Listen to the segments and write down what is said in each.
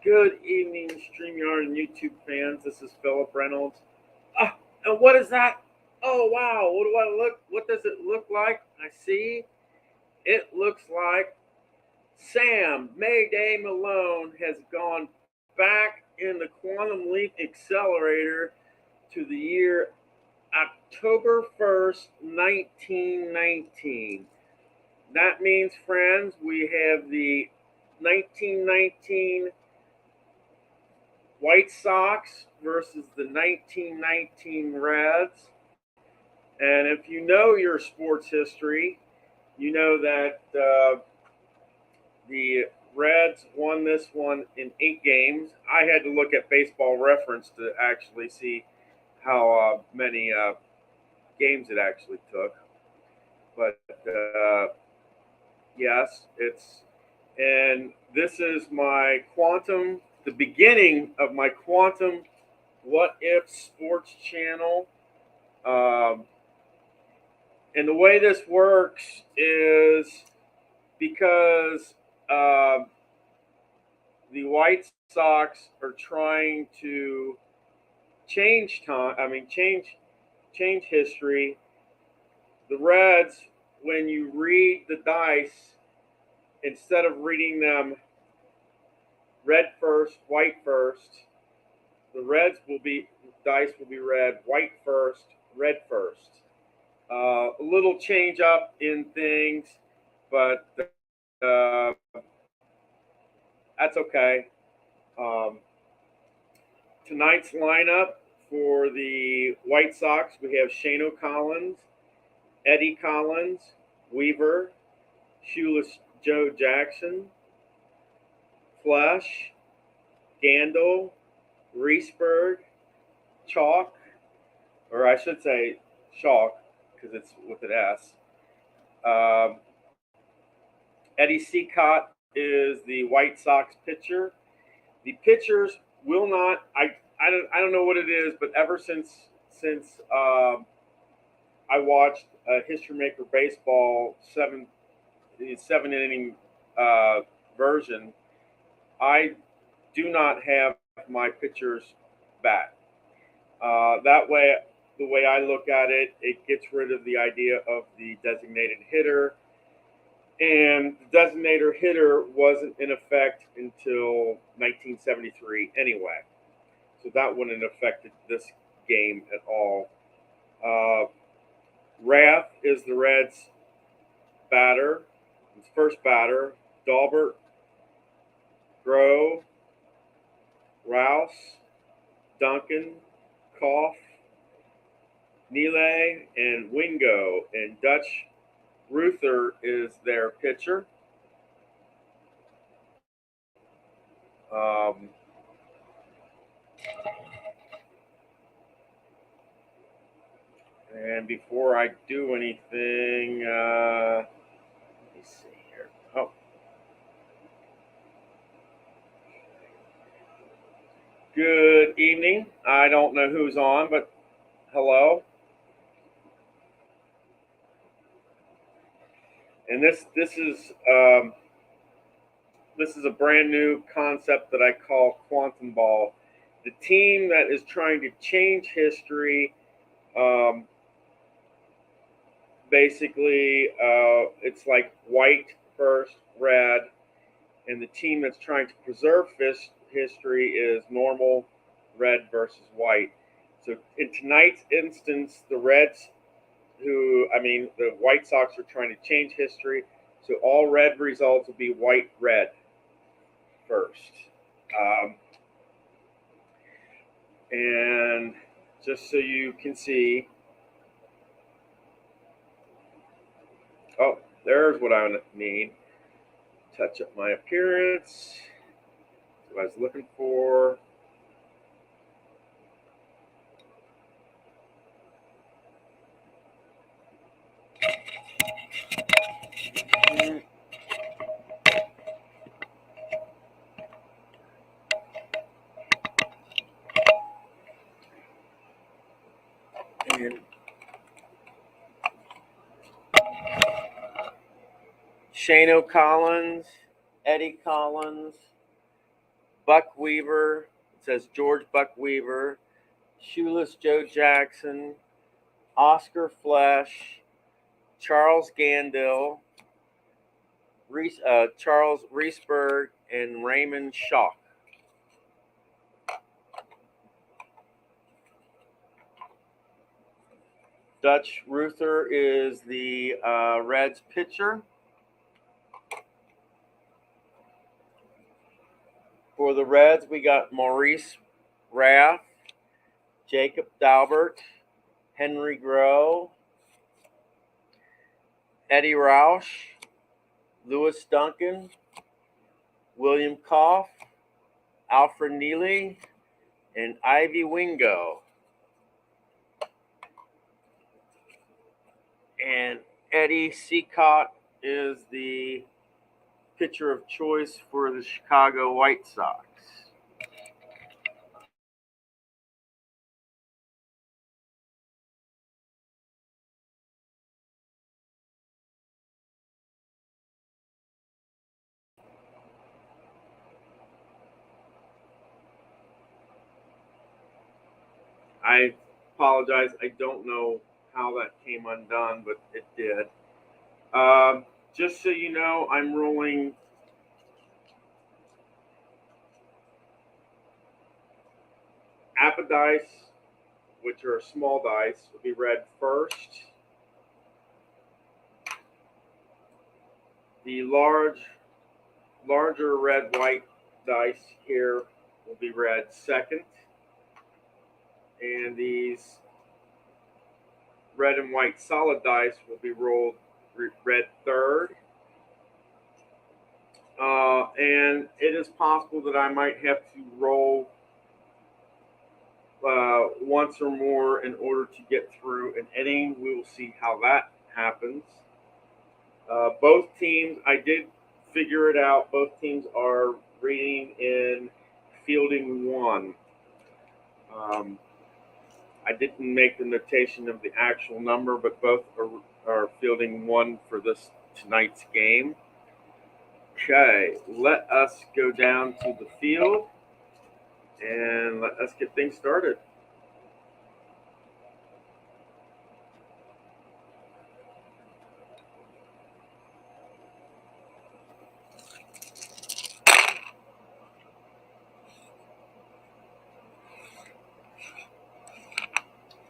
Good evening, StreamYard and YouTube fans. This is Philip Reynolds. And what is that? Oh wow! What do I look? What does it look like? I see. It looks like Sam Mayday Malone has gone back in the Quantum Leap Accelerator to the year October 1st, 1919. That means, friends, we have the 1919 White Sox versus the 1919 Reds. And if you know your sports history, you know that the Reds won this one in 8 games. I had to look at Baseball Reference to actually see how many games it actually took. But yes, and this is my quantum, the beginning of my quantum what if sports channel. Um, and the way this works is because the White Sox are trying to change time. I mean, change history. The Reds, when you read the dice, instead of reading them red first, white first, the Reds dice will be read white first, red first. A little change up in things, but that's okay. Um, Tonight's lineup for the White Sox, we have Shano Collins, Eddie Collins, Weaver, Shoeless Joe Jackson, Flesh, Gandil, Reesberg, Chalk, or I should say Chalk because it's with an S. Eddie Seacott is the White Sox pitcher. The pitchers will not. I don't know what it is, but ever since I watched History Maker Baseball the 7 inning version, I do not have my pitchers bat. That way, the way I look at it, it gets rid of the idea of the designated hitter. And the designated hitter wasn't in effect until 1973 anyway. So that wouldn't have affected this game at all. Rath is the Reds' batter, his first batter. Dalbert, Grove, Rouse, Duncan, Koff, Neely, and Wingo. And Dutch Ruther is their pitcher. Um, and before I do anything, let me see here. Oh. Good evening. I don't know who's on, but hello. And this is a brand new concept that I call quantum ball. The team that is trying to change history, basically, it's like white first, red, and the team that's trying to preserve history is normal, red versus white. So in tonight's instance, the White Sox are trying to change history. So all red results will be white, red first. And just so you can see, oh, there's what I need. Touch up my appearance. What I was looking for. And Shano Collins, Eddie Collins, Buck Weaver. It says George Buck Weaver, Shoeless Joe Jackson, Oscar Flesh, Charles Gandil, Charles Reesberg, and Raymond Schock. Dutch Ruther is the Reds pitcher. For the Reds, we got Maurice Raff, Jacob Dalbert, Henry Groh, Eddie Roush, Lewis Duncan, William Koff, Alfred Neely, and Ivy Wingo. And Eddie Seacott is the pitcher of choice for the Chicago White Sox. I apologize. I don't know how that came undone, but it did. Just so you know, I'm rolling Appa dice, which are small dice, will be read first. The larger red white dice here will be read second. And these red and white solid dice will be read third. And it is possible that I might have to roll once or more in order to get through an inning. We will see how that happens. Both teams, I did figure it out. Both teams are reading in fielding one. I didn't make the notation of the actual number, but both are fielding one for tonight's game. Okay, let us go down to the field and let us get things started.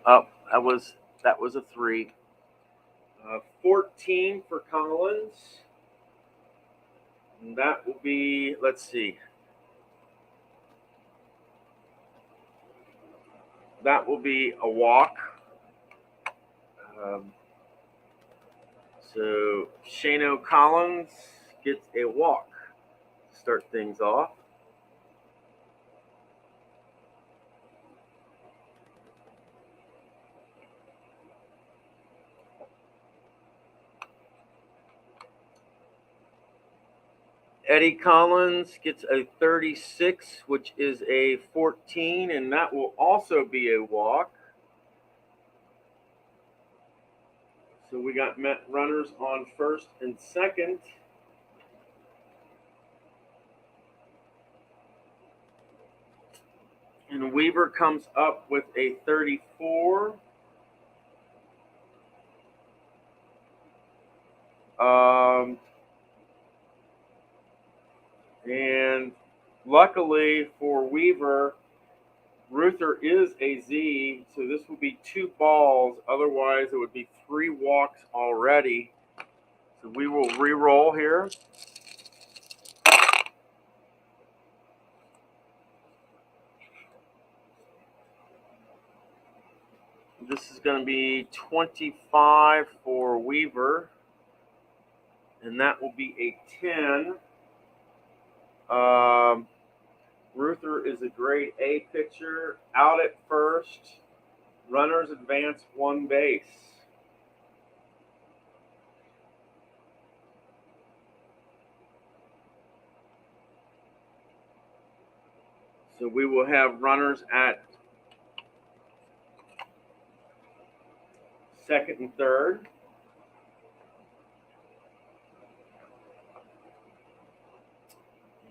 Oh, that was a 3. 14 for Collins. And that will be, let's see. That will be a walk. So Shano Collins gets a walk to start things off. Eddie Collins gets a 36, which is a 14, and that will also be a walk. So we got runners on first and second. And Weaver comes up with a 34. And luckily for Weaver, Ruther is a Z, so this will be 2 balls. Otherwise, it would be 3 walks already. So we will re-roll here. This is going to be 25 for Weaver, and that will be a 10. Ruther is a grade A pitcher. Out at first, runners advance 1 base. So we will have runners at second and third.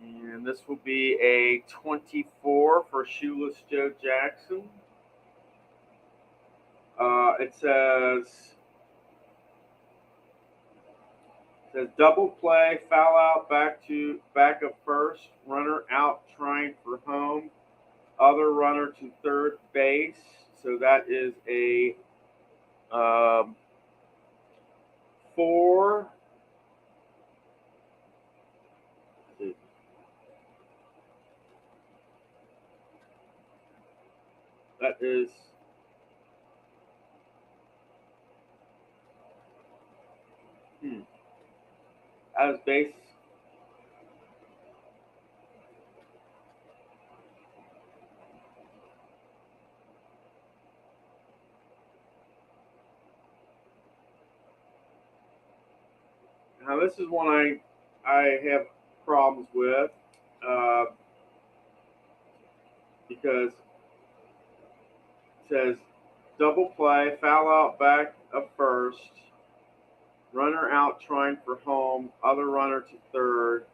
And this will be a 24 for Shoeless Joe Jackson. It says double play, foul out, back of first, runner out trying for home, other runner to third base. So that is a 4. That is as base. Now this is one I have problems with because it says double play, foul out, back of first, runner out trying for home, other runner to third.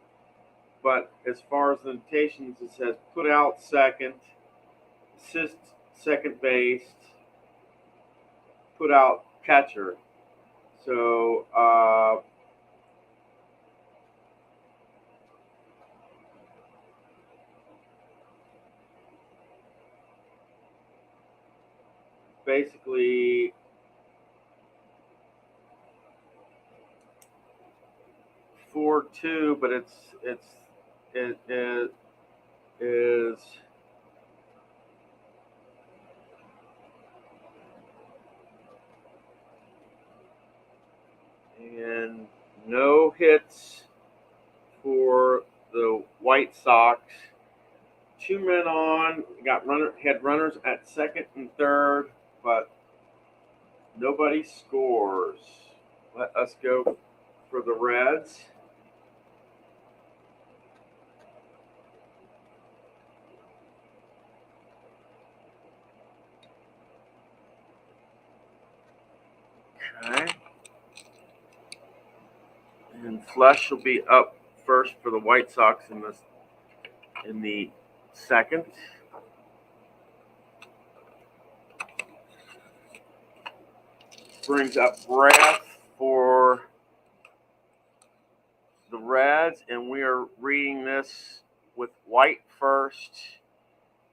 But as far as the notations, it says put out second, assist second base, put out catcher. So basically 4-2, but it is and no hits for the White Sox. 2 men on, had runners at second and third, but nobody scores. Let us go for the Reds. Okay. And Flesh will be up first for the White Sox in the second. Brings up Breath for the Reds, and we are reading this with White first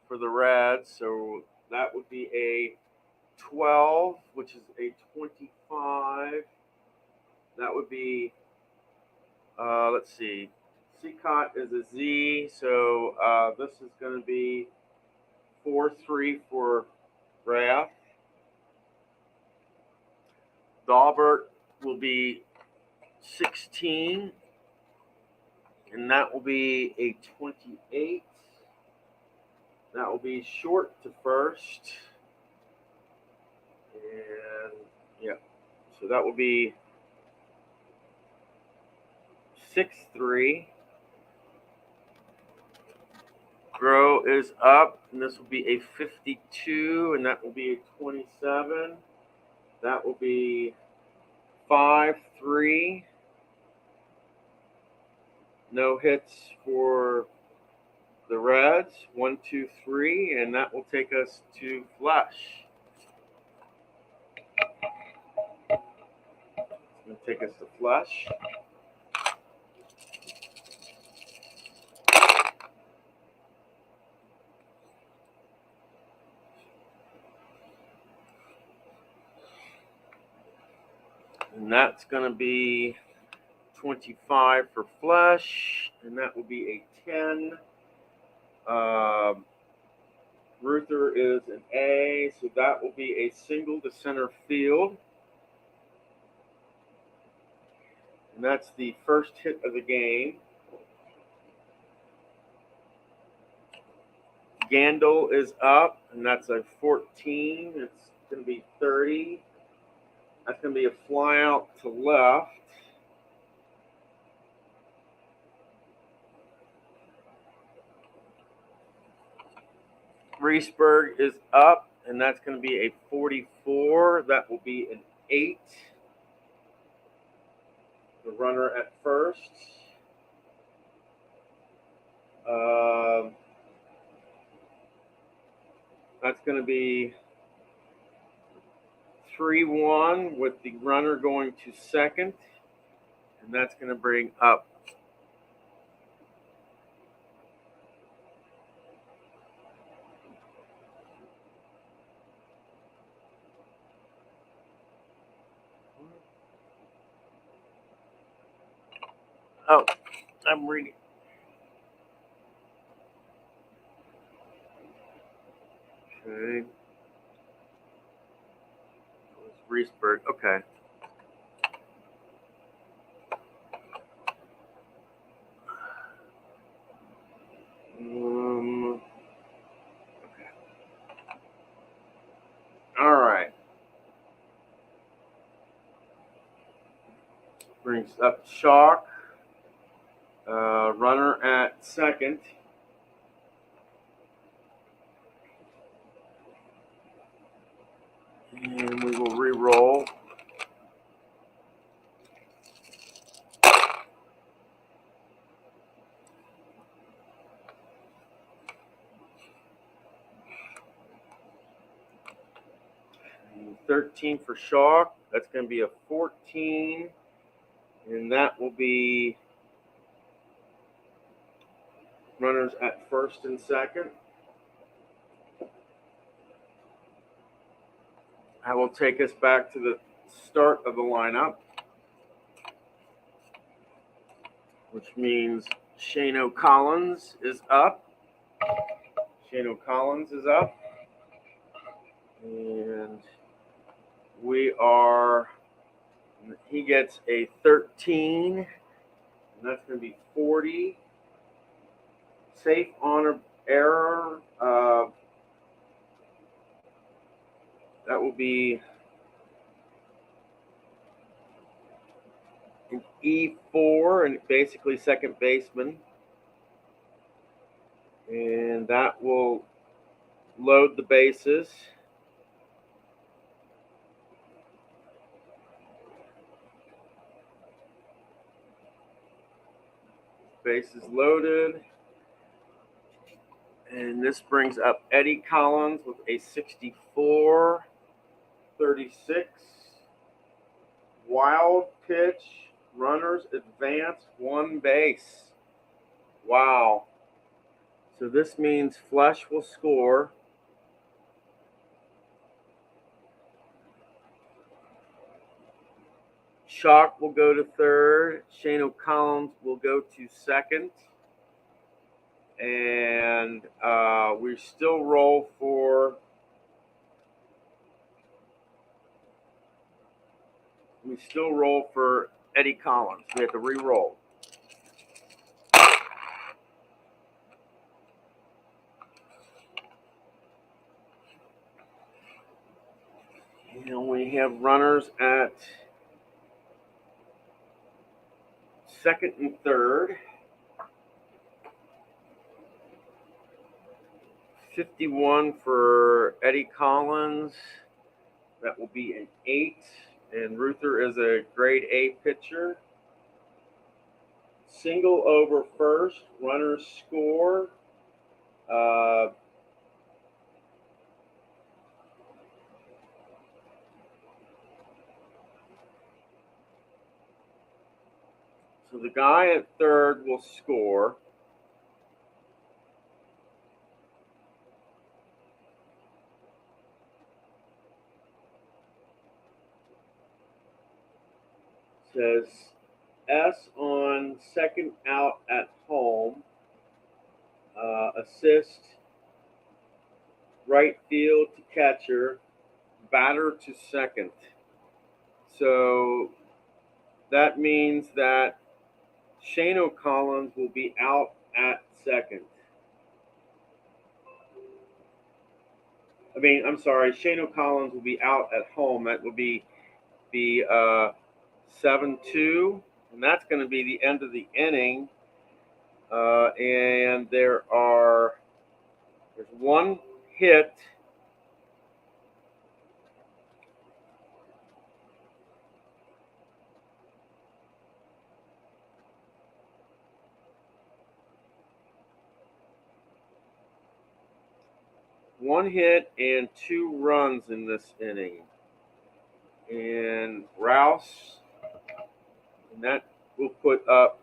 for the Reds. So that would be a 12, which is a 25. That would be, let's see, Cicott is a Z, so this is going to be 4-3 for Graff. Dahlberg will be 16, and that will be a 28. That will be short to first. And, yeah, so that will be 6-3. Grow is up, and this will be a 52, and that will be a 27. That will be 5-3. No hits for the Reds. 1, 2, 3, and that will take us to Flesh. It's going to take us to Flesh. And that's going to be 25 for Flesh, and that will be a 10. Ruther is an A, so that will be a single to center field. And that's the first hit of the game. Gandil is up, and that's a 14. It's going to be 30. That's going to be a fly out to left. Reesberg is up, and that's going to be a 44. That will be an 8. The runner at first. That's going to be 3-1 with the runner going to second, and that's going to bring up oh, I'm reading. Okay. Reesburg. Okay. All right. Brings up Chalk. Runner at second. And we will re-roll. And 13 for Chalk. That's going to be a 14. And that will be runners at first and second. I will take us back to the start of the lineup, which means Shano Collins is up. Shano Collins is up. And he gets a 13, and that's going to be 40. Safe honor error. That will be an E4, and basically second baseman. And that will load the bases. Bases loaded. And this brings up Eddie Collins with a 64, 36. Wild pitch. Runners advance 1 base. Wow. So this means Flesh will score. Chalk will go to third. Shano Collins will go to second. And we still roll for Eddie Collins. We have to re-roll. And we have runners at second and third. 51 for Eddie Collins. That will be an 8. And Ruther is a grade A pitcher. Single over first. Runners score. So the guy at third will score. Says S on second out at home. Assist right field to catcher, batter to second. So that means that Shano Collins will be out at second. Shano Collins will be out at home. That will be 7-2, and that's going to be the end of the inning. And there's one hit. 1 hit and 2 runs in this inning. And Rouse, and that will put up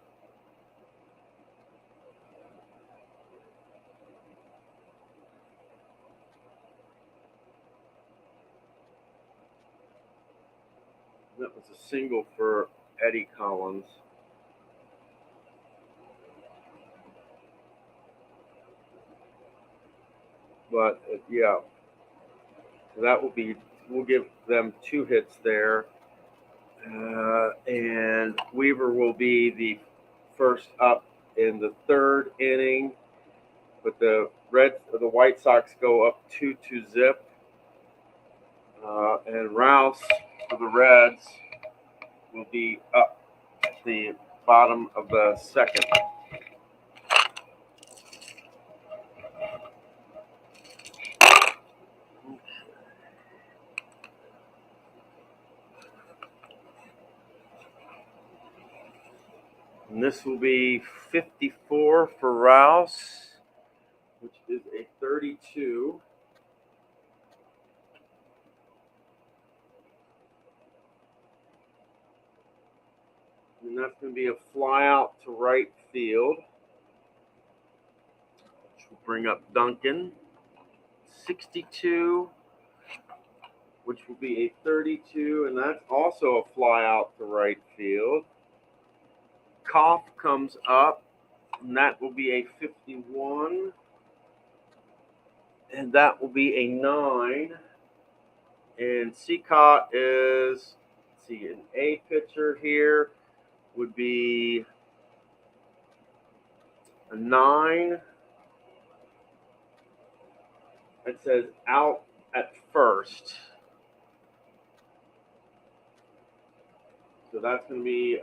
that was a single for Eddie Collins. But yeah, that will be, we'll give them 2 hits there. And Weaver will be the first up in the 3rd inning. But the White Sox go up 2-0. And Rouse for the Reds will be up at the bottom of the 2nd. And this will be 54 for Rouse, which is a 32. And that's going to be a fly out to right field, which will bring up Duncan. 62, which will be a 32, and that's also a fly out to right field. Koff comes up, and that will be a 51. And that will be a 9. And Seacott is, let's see, an A pitcher here would be a 9. It says out at first. So that's going to be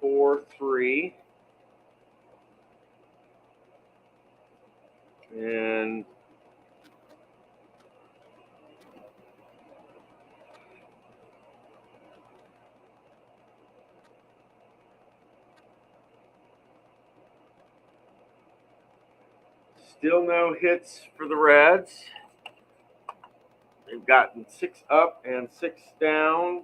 4-3. And still no hits for the Reds. They've gotten 6 up and 6 down.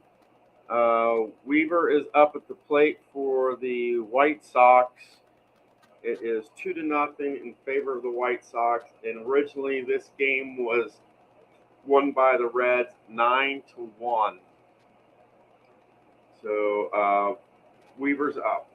Weaver is up at the plate for the White Sox. It is 2-0 in favor of the White Sox. And originally this game was won by the Reds 9-1. So Weaver's up.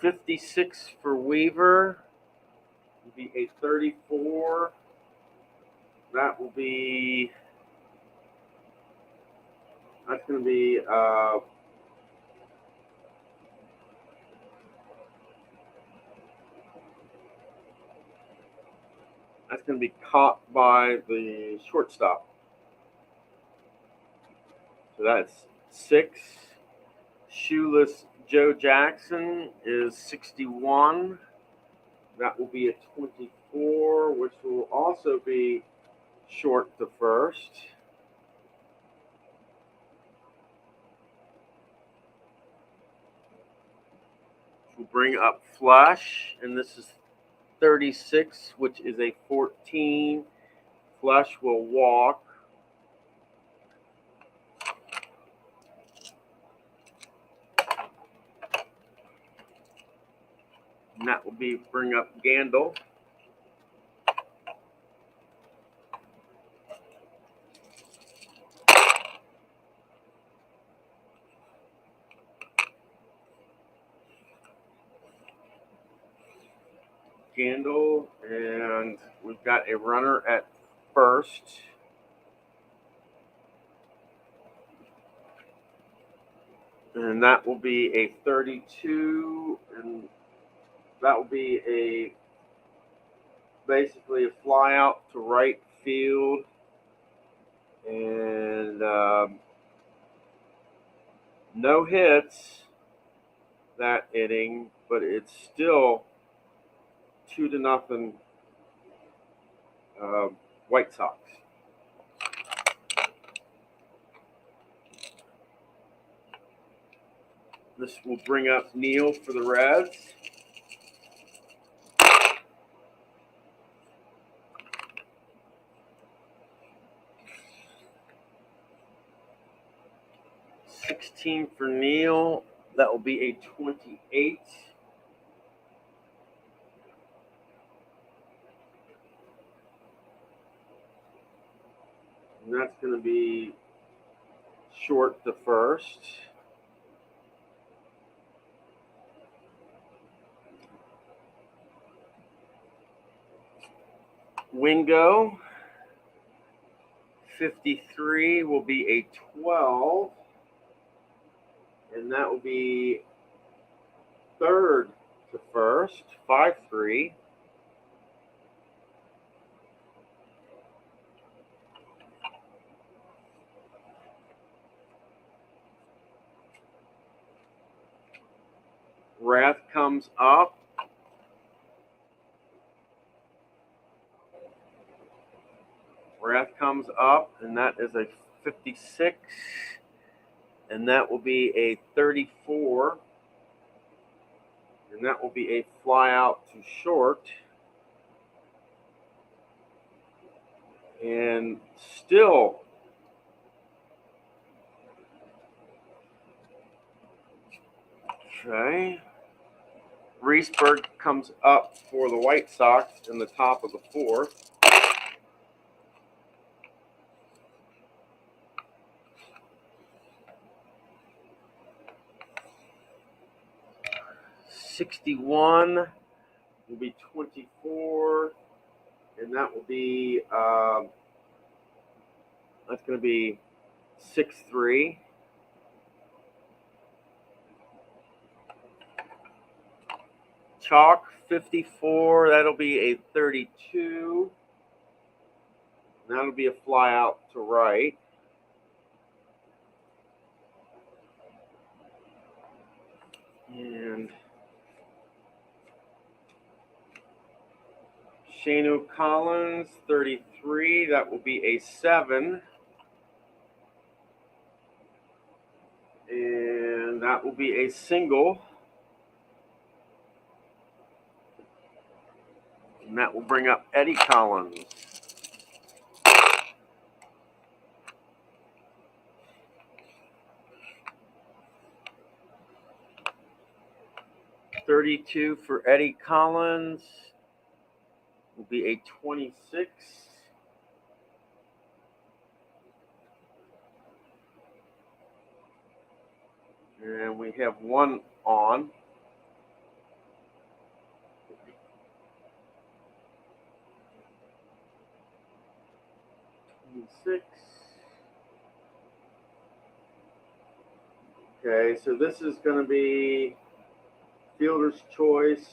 $56 for Weaver. Will be a 34. That will be. That's going to be. That's going to be caught by the shortstop. So that's 6. Shoeless Joe Jackson is 61. That will be a 24, which will also be short to first. We'll bring up Flush, and this is 36, which is a 14. Flush will walk. And that will be bring up Gandil. Gandil, and we've got a runner at first. And that will be a 32, and that will be basically a fly out to right field. And no hits that inning, but it's still 2-0 White Sox. This will bring up Neil for the Reds. $16 for Neil. That will be a 28. And that's going to be short to first. Wingo, 53 will be a 12. And that will be third to first, 5-3. Wrath comes up. Wrath comes up, and that is a 56. And that will be a 34. And that will be a fly out to short. And still, okay. Reesberg comes up for the White Sox in the top of the fourth. $61 will be 24, and that will be that's going to be 6-3. Chalk 54, that'll be a 32. And that'll be a fly out to right. And Shanu Collins, 33, that will be a 7. And that will be a single. And that will bring up Eddie Collins. $32 for Eddie Collins will be a 26. And we have one on. Okay, so this is going to be fielder's choice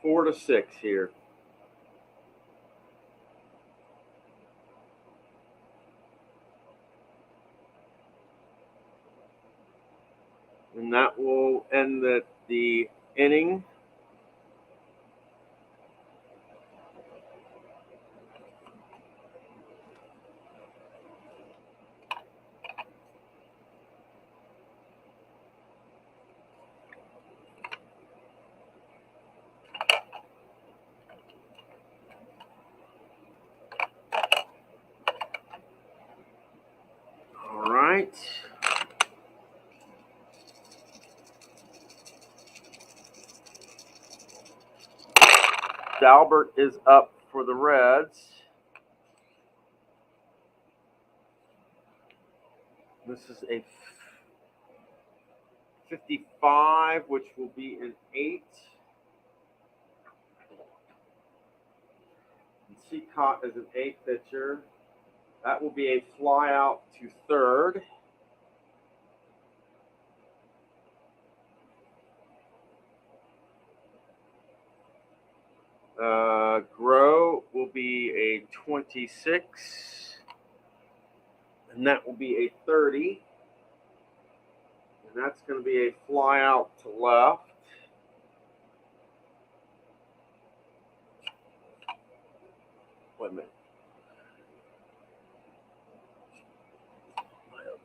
4-6 here. And that will end the inning. All right. Dalbert is up for the Reds. This is a 55, which will be an 8. And Seacott is an 8 pitcher. That will be a fly out to third. Grow will be a 26. And that will be a 30. And that's going to be a fly out to left. Wait a minute.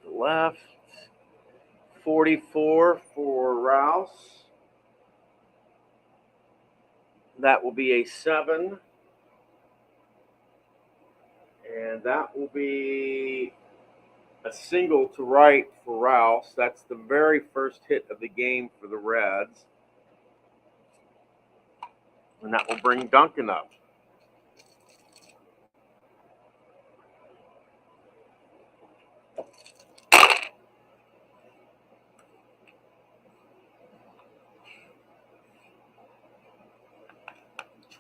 The left. 44 for Rouse. That will be a 7. And that will be a single to right for Rouse. That's the very first hit of the game for the Reds. And that will bring Duncan up.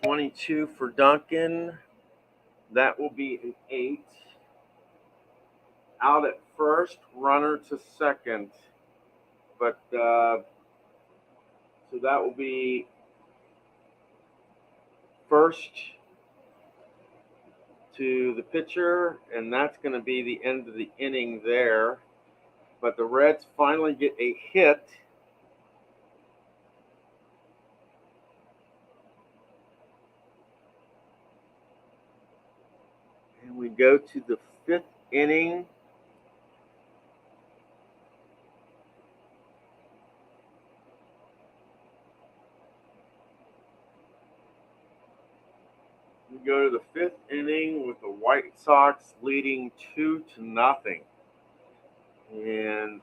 $22 for Duncan. That will be an 8. Out at first, runner to second. But so that will be first to the pitcher, and that's going to be the end of the inning there. But the Reds finally get a hit. And we go to the 5th inning. We go to the 5th inning with the White Sox leading 2-0. And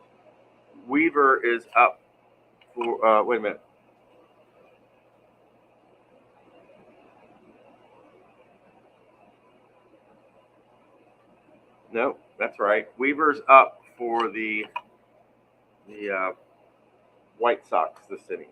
Weaver is up for, wait a minute. No, that's right. Weaver's up for the White Sox this inning.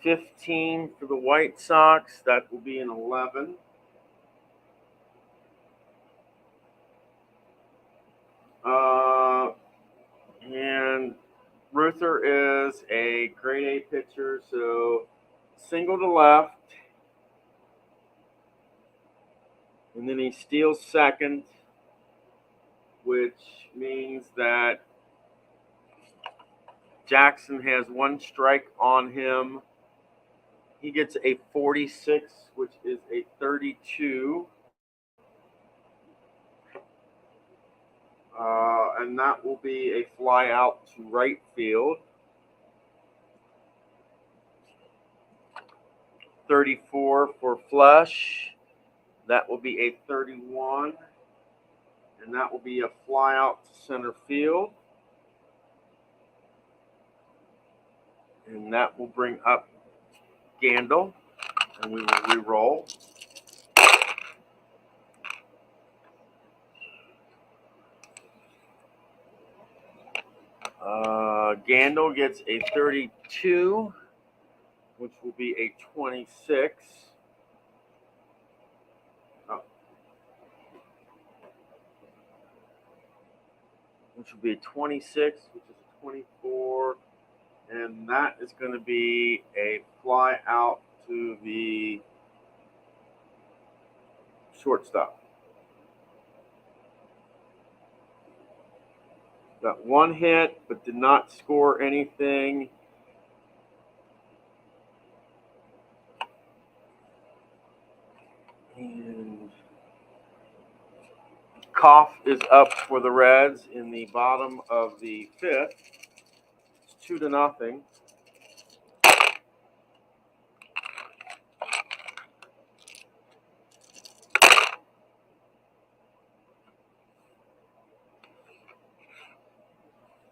$15 for the White Sox. That will be an 11. And Ruther is a grade A pitcher, so single to left. And then he steals second, which means that Jackson has 1 strike on him. He gets a 46, which is a 32. And that will be a fly out to right field. 34 for Flush. That will be a 31. And that will be a fly out to center field. And that will bring up Gandil. And we will re-roll. Gandil gets a 32, which will be a 26. Which will be a 26, which is a 24. And that is going to be a fly out to the shortstop. Got 1 hit, but did not score anything. And Koff is up for the Reds in the bottom of the 5th. It's 2-0.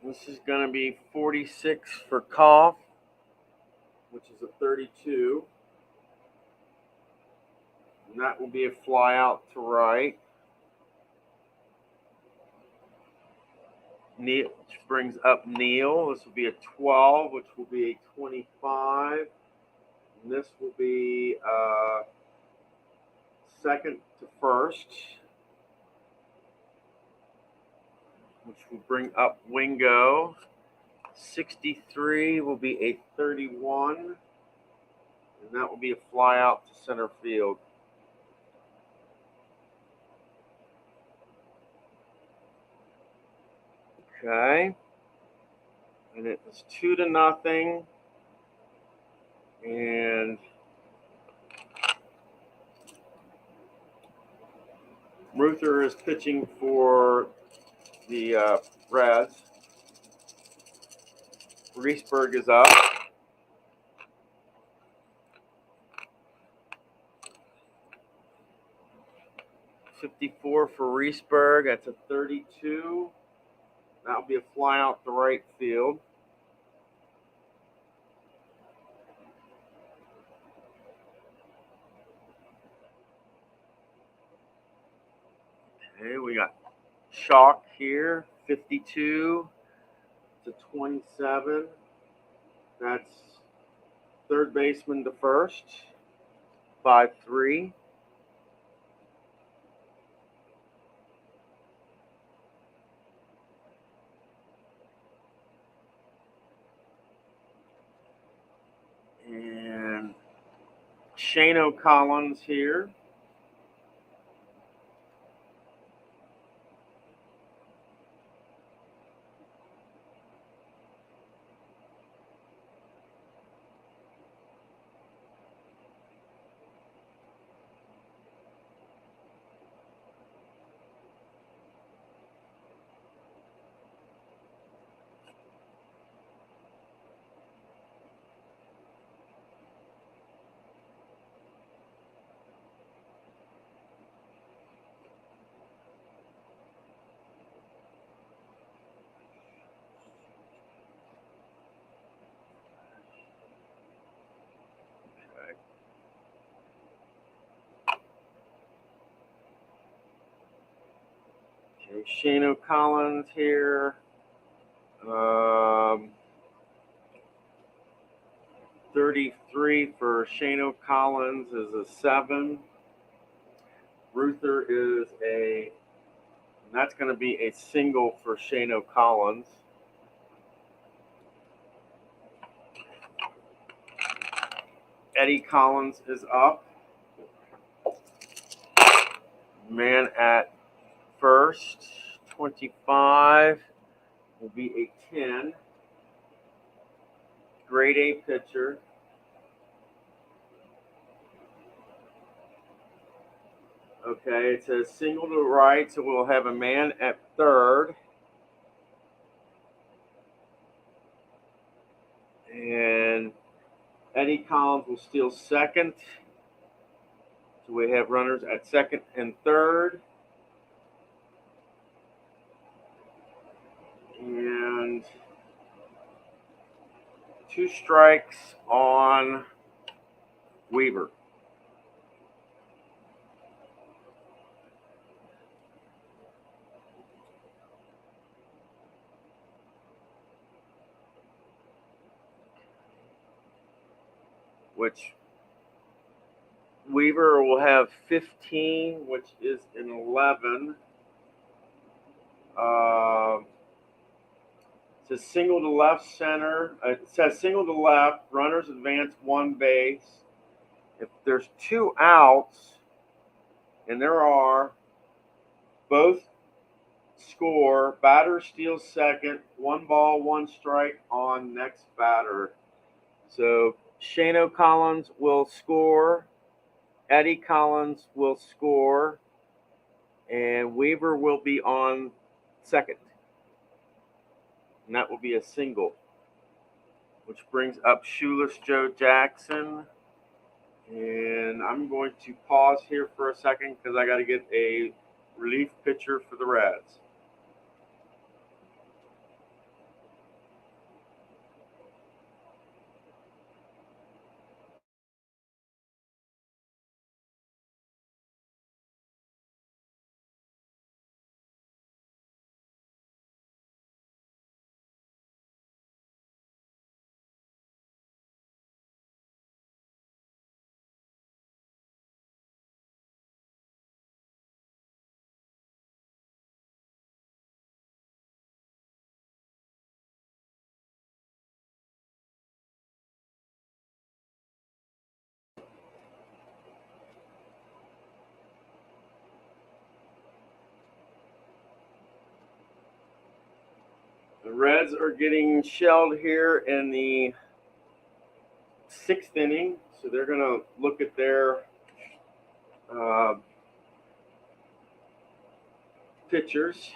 This is going to be 46 for Koff, which is a 32. And that will be a fly out to right. Neal, which brings up Neal. This will be a 12, which will be a 25. And this will be second to first, which will bring up Wingo. 63 will be a 31. And that will be a fly out to center field. Okay. And it was 2-0. And Ruther is pitching for the Reds. Reesberg is up. .54 for Reesberg. That's a 32. That'll be a fly out to right field. Okay, we got Chalk here, 52 to 27. That's third baseman to first, 5-3. And Shano Collins here. Okay, Shano Collins here. 33 for Shano Collins is a 7. Ruther is that's going to be a single for Shano Collins. Eddie Collins is up. Man at first, 25 will be a 10. Grade A pitcher. Okay, it says single to right, so we'll have a man at third. And Eddie Collins will steal second. So we have runners at second and third. And 2 strikes on Weaver. Which Weaver will have 15, which is an 11. It says single to left center. It says single to left. Runners advance 1 base. If there's 2 outs, and there are, both score. Batter steals second. 1 ball, 1 strike on next batter. So Shano Collins will score. Eddie Collins will score. And Weaver will be on second. And that will be a single. Which brings up Shoeless Joe Jackson. And I'm going to pause here for a second because I got to get a relief pitcher for the Reds. Reds are getting shelled here in the 6th inning, so they're going to look at their pitchers.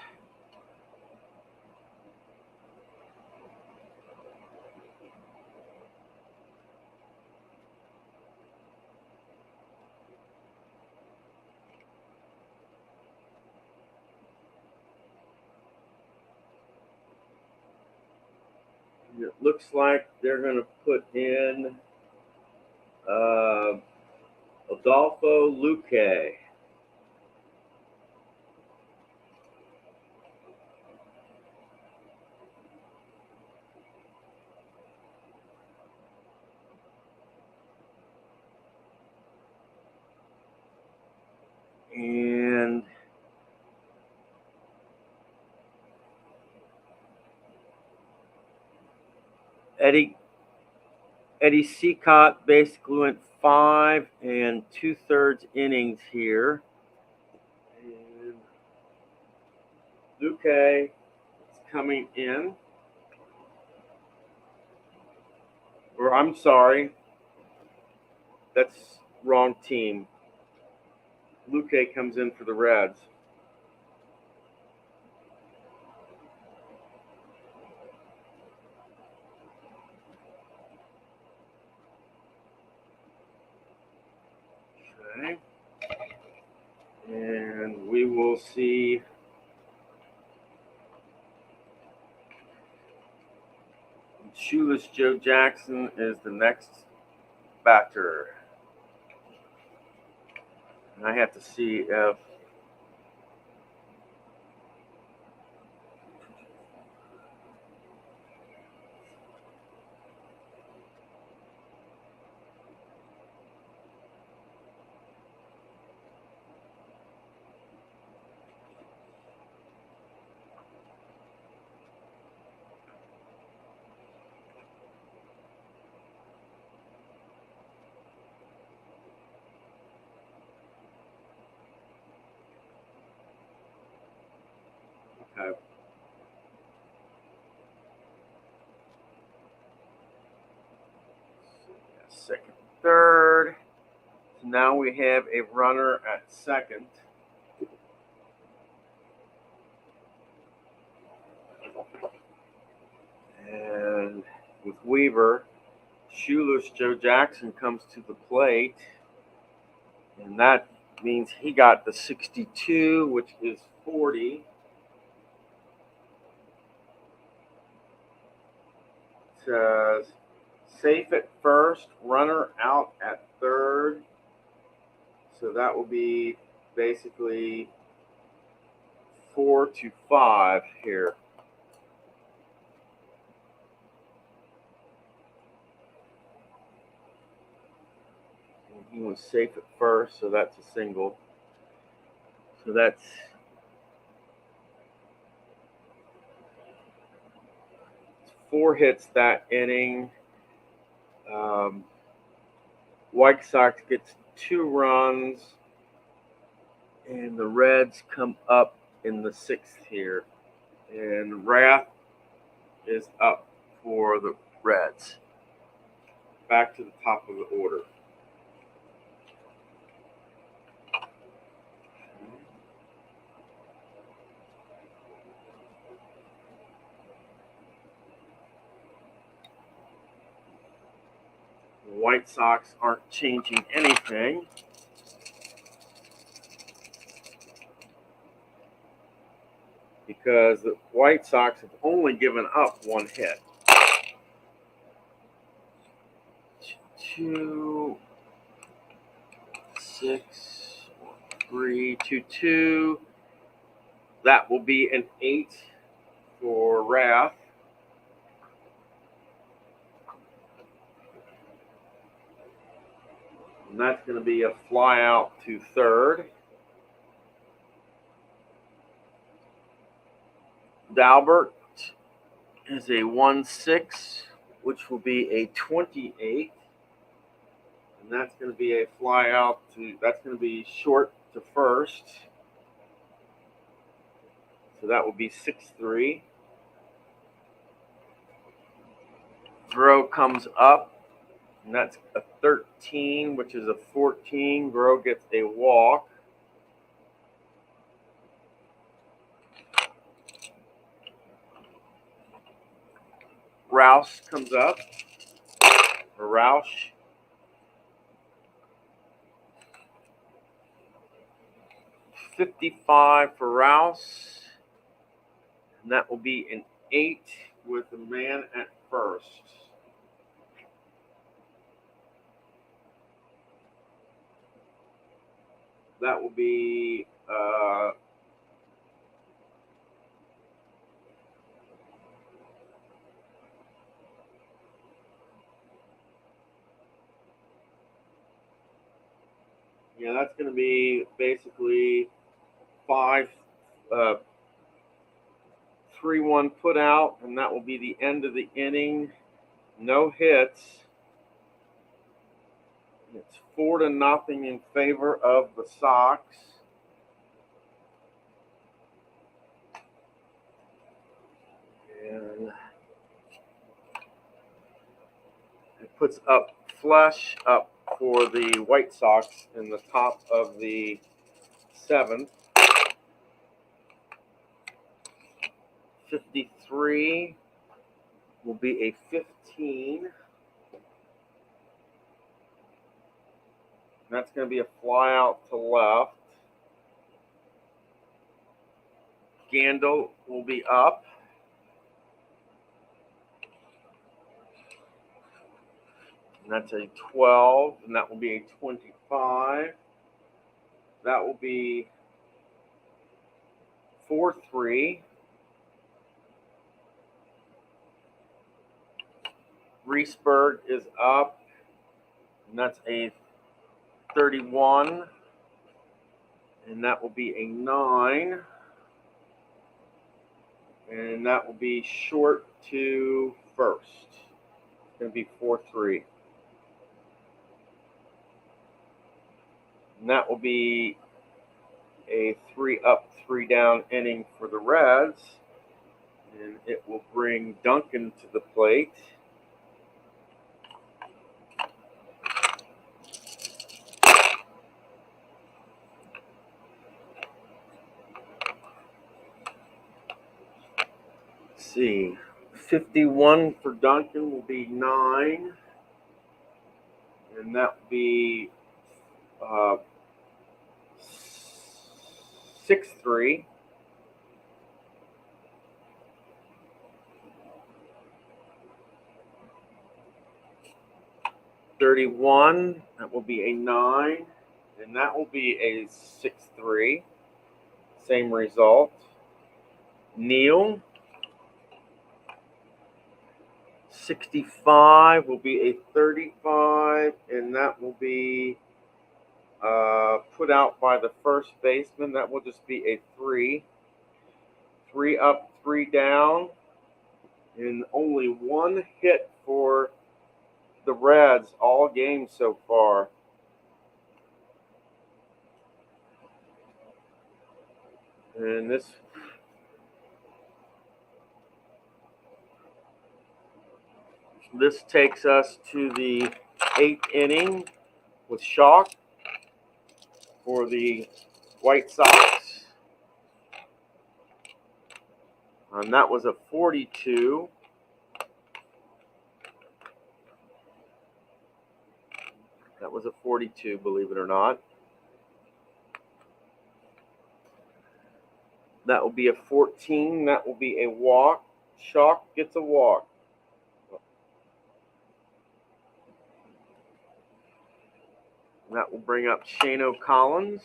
It looks like they're going to put in Adolfo Luque. And Eddie Seacott basically went 5 2/3 innings here. And Luque is coming in. Or I'm sorry, that's wrong team. Luque comes in for the Reds. Okay. And we will see Shoeless Joe Jackson is the next batter. And I have to see if okay. Second, third. So now we have a runner at second. And with Weaver, Shoeless Joe Jackson comes to the plate. And that means he got the 62, which is 40. Says safe at first, runner out at third. So that will be basically 4-5 here. And he was safe at first, so that's a single. So that's 4 hits that inning. White Sox gets 2 runs, and the Reds come up in the 6th here. And Rath is up for the Reds. Back to the top of the order. The White Sox aren't changing anything. Because the White Sox have only given up 1 hit. 2, 6, 3, 2, 2. That will be an 8 for Rath. And that's going to be a fly out to third. Dalbert is a 1-6, which will be a 28. And that's going to be a fly out to, that's going to be short to first. So that will be 6-3. Grow comes up, and that's a 13, which is a 14. Grow gets a walk. Rouse comes up, or Roush. 55 for Rouse, and that will be an 8 with a man at first. That will be yeah, that's going to be basically 5, 3-1 put out, and that will be the end of the inning. No hits. It's 4-0 in favor of the Sox. And it puts up flush up for the White Sox in the top of the 7th. 53 will be a 15. That's going to be a fly out to left. Gandil will be up. And that's a 12, and that will be a 25. That will be 4-3. Reesberg is up, and that's a 31, and that will be a 9, and that will be short to first. It's going to be 4-3. And that will be a 3-up, 3-down inning for the Reds, and it will bring Duncan to the plate. Let's see, 51 for Duncan will be 9, and that will be 6-3. $31, that will be a 9, and that will be a 6-3. Same result. Neal, 65 will be a 35, and that will be put out by the first baseman. That will just be a 3. 3 up, 3 down, and only 1 hit for the Reds all game so far. And this takes us to the 8th inning with Schock for the White Sox. And that was a 42. That was a 42, believe it or not. That will be a 14. That will be a walk. Schock gets a walk. And that will bring up Shano Collins.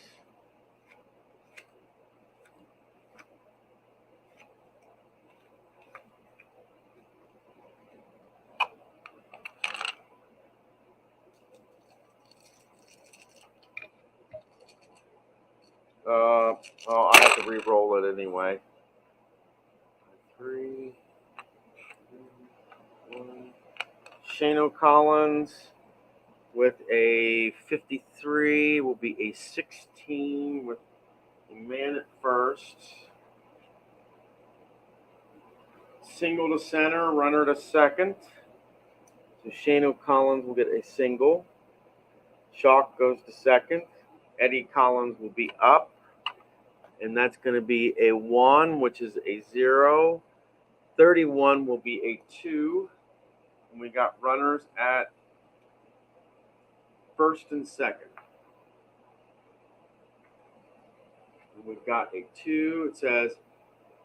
Well, I have to re-roll it anyway. 3, 2, 1. Shano Collins with a 53 will be a 16 with a man at first. Single to center, runner to second. So Shano Collins will get a single. Chalk goes to second. Eddie Collins will be up. And that's going to be a 1, which is a 0. 31 will be a 2. And we got runners at first and second. And we've got a 2. It says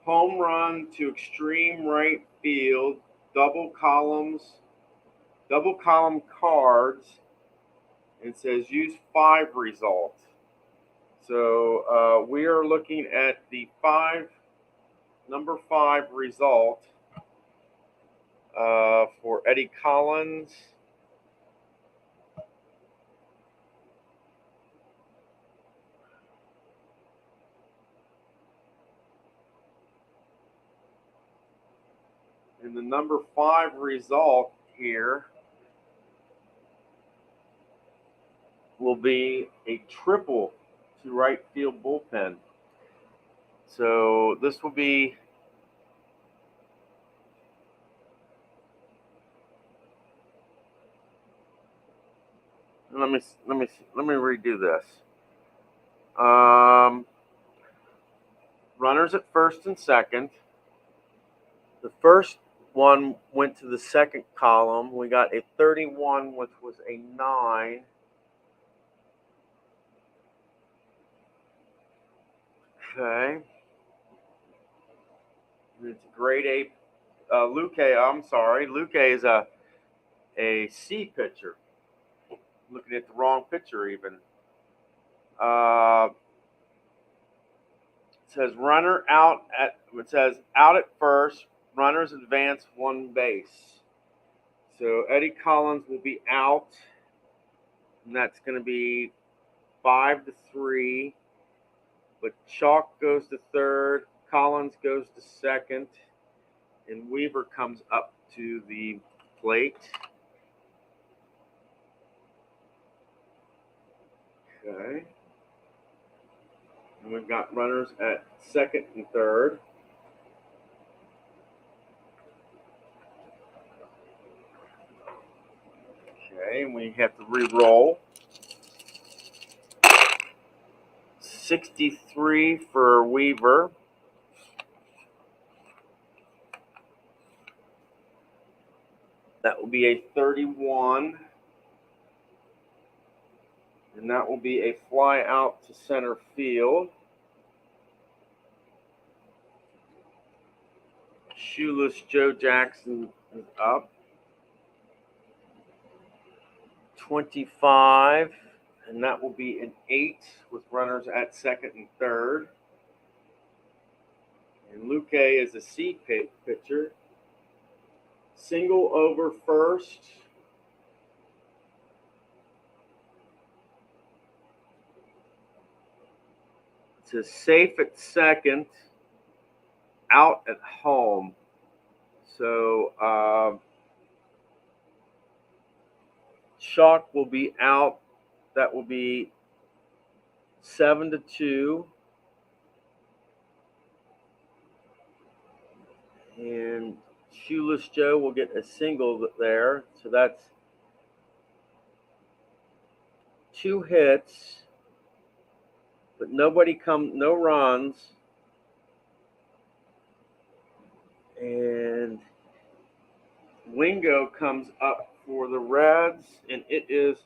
home run to extreme right field, double column cards. And it says use 5 result. So we are looking at the number 5 result for Eddie Collins. And the number 5 result here will be a triple to right field bullpen. So this will be let me redo this. Runners at first and second. The first one went to the second column. We got a 31, which was a 9. Okay. It's a grade A. Luque is a C pitcher. Looking at the wrong pitcher even. It says out at first, runners advance 1 base. So Eddie Collins will be out, and that's going to be 5-3. But Chalk goes to third, Collins goes to second, and Weaver comes up to the plate. Okay. And we've got runners at second and third. Okay, and we have to re-roll. 63 for Weaver. That will be a 31. And that will be a fly out to center field. Shoeless Joe Jackson is up. 25. And that will be an 8 with runners at second and third. And Luque is a C pitcher. Single over first. It says safe at second, out at home. So Chalk will be out. That will be 7-2. And Shoeless Joe will get a single there. So that's 2 hits, but no runs. And Wingo comes up for the Reds, and it is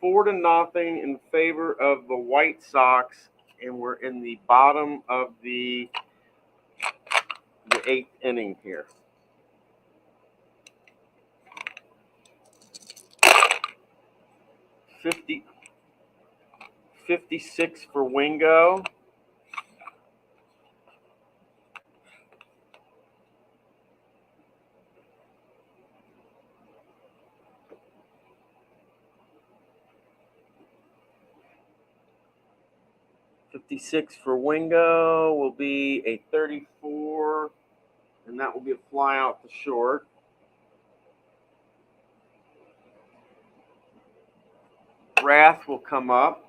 4-0 in favor of the White Sox, and we're in the bottom of the 8th inning here. $56 for Wingo. $56 for Wingo will be a 34, and that will be a fly out to short. Rath will come up.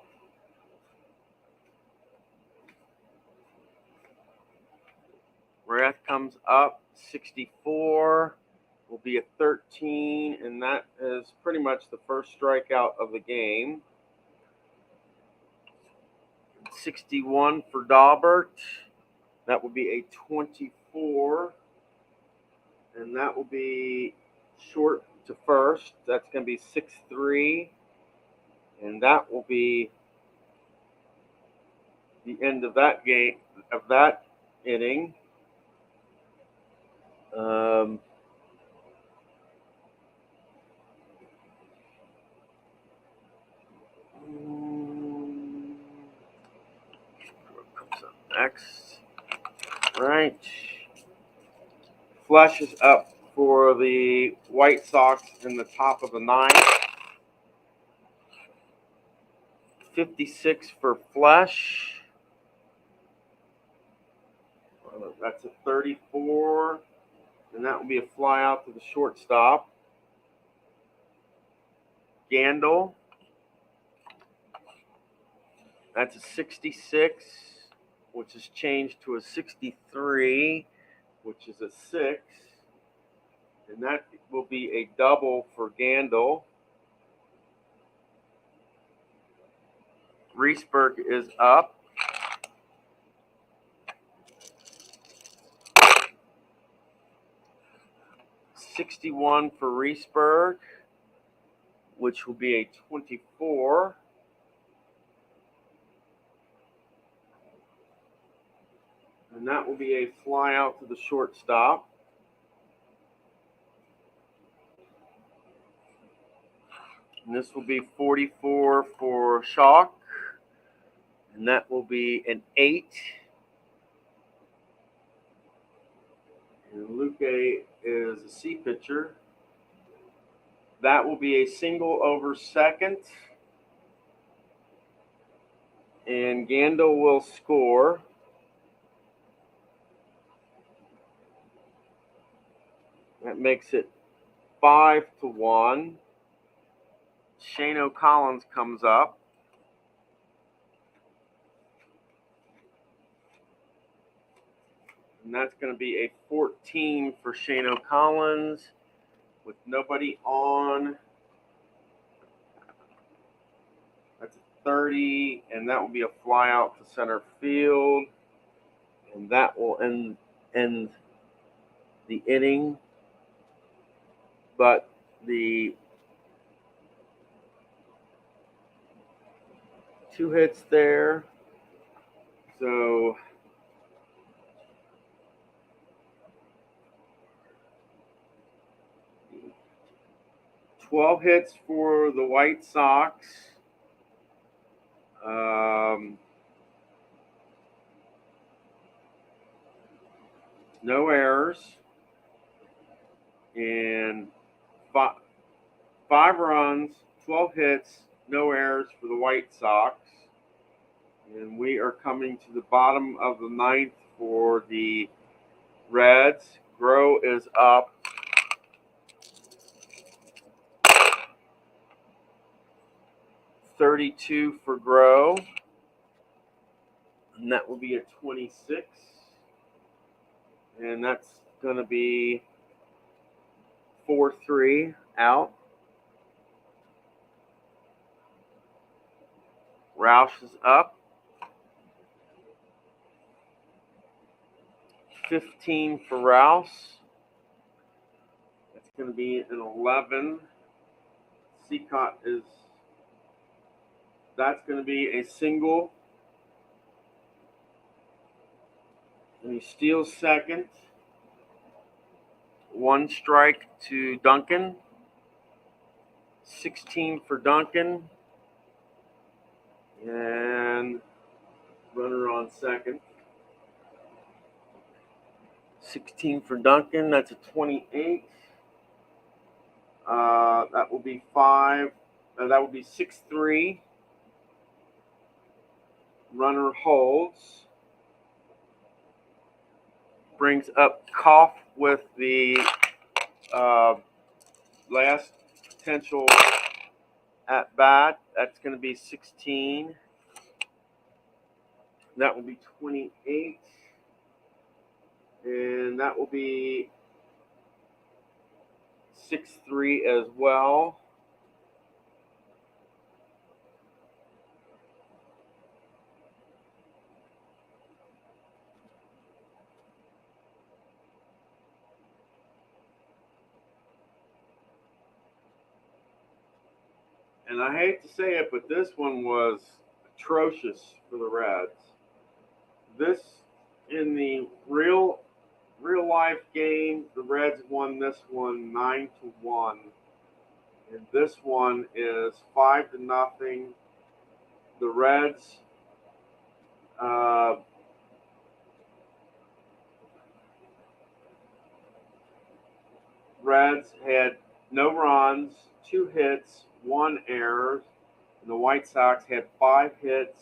Rath comes up, 64. will be a 13, and that is pretty much the first strikeout of the game. 61 for Daubert. That will be a 24, and that will be short to first. That's going to be 6-3, and that will be the end of that game, of that inning. What comes up next? Right. Flesh is up for the White Sox in the top of the ninth. 56 for Flesh. That's a 34, and that will be a fly out to the shortstop. Gandil. That's a 66, which is changed to a 63, which is a 6. And that will be a double for Gandil. Riesberg is up. $61 for Riesberg, which will be a 24. And that will be a fly out to the shortstop. And this will be 44 for Schock. And that will be an 8. And Luque is a C pitcher. That will be a single over second. And Gandil will score. That makes it 5-1. Shane Collins comes up. And that's going to be a 14 for Shane Collins with nobody on. That's a 30, and that will be a fly out to center field. And that will end the inning. But the 2 hits there. So 12 hits for the White Sox. No errors. And 5 runs, 12 hits, no errors for the White Sox. And we are coming to the bottom of the ninth for the Reds. Groh is up. $32 for Groh. And that will be a 26. And that's going to be 4-3 out. Roush is up. 15 for Rouse. That's going to be an 11. Seacott is. That's going to be a single. And he steals second. 1 strike to Duncan. 16 for Duncan. And runner on second. 16 for Duncan. That's a 28. That will be 5. That will be 6-3. Runner holds. Brings up Koff with the last potential at bat. That's going to be 16. That will be 28. And that will be 6-3 as well. And I hate to say it, but this one was atrocious for the Reds. This, in the real life game, the Reds won this one 9-1, and this one is 5-0. The Reds uh, Reds had no runs, 2 hits, 1 error, and the White Sox had 5 hits,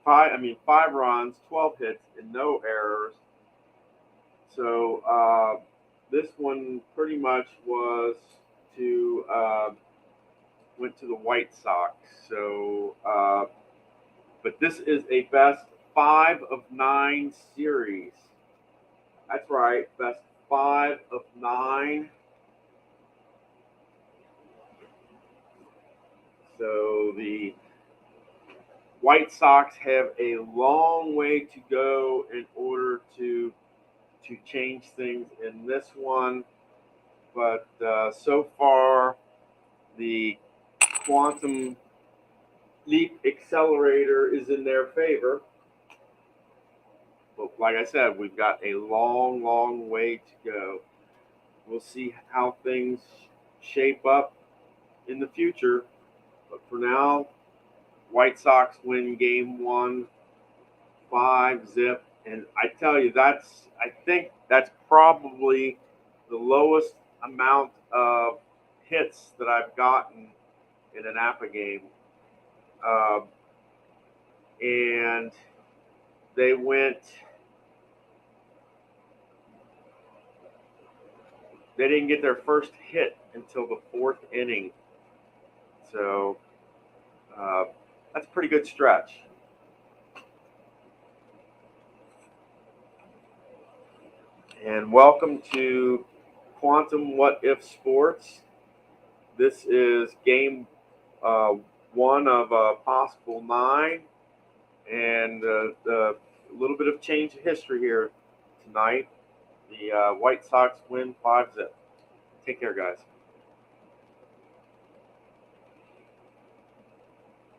5 runs, 12 hits, and no errors. So this one pretty much was to went to the White Sox. So, but this is a best 5 of 9 series. That's right, best 5 of 9. So the White Sox have a long way to go in order to change things in this one. But so far, the quantum leap accelerator is in their favor. But like I said, we've got a long, long way to go. We'll see how things shape up in the future. But for now, White Sox win game 1, 5-0. And I tell you, I think that's probably the lowest amount of hits that I've gotten in an APA game. And they didn't get their first hit until the 4th inning. So that's a pretty good stretch. And welcome to Quantum What If Sports. This is game 1 of a possible 9. And a little bit of change of history here tonight. The White Sox win 5-0. Take care, guys.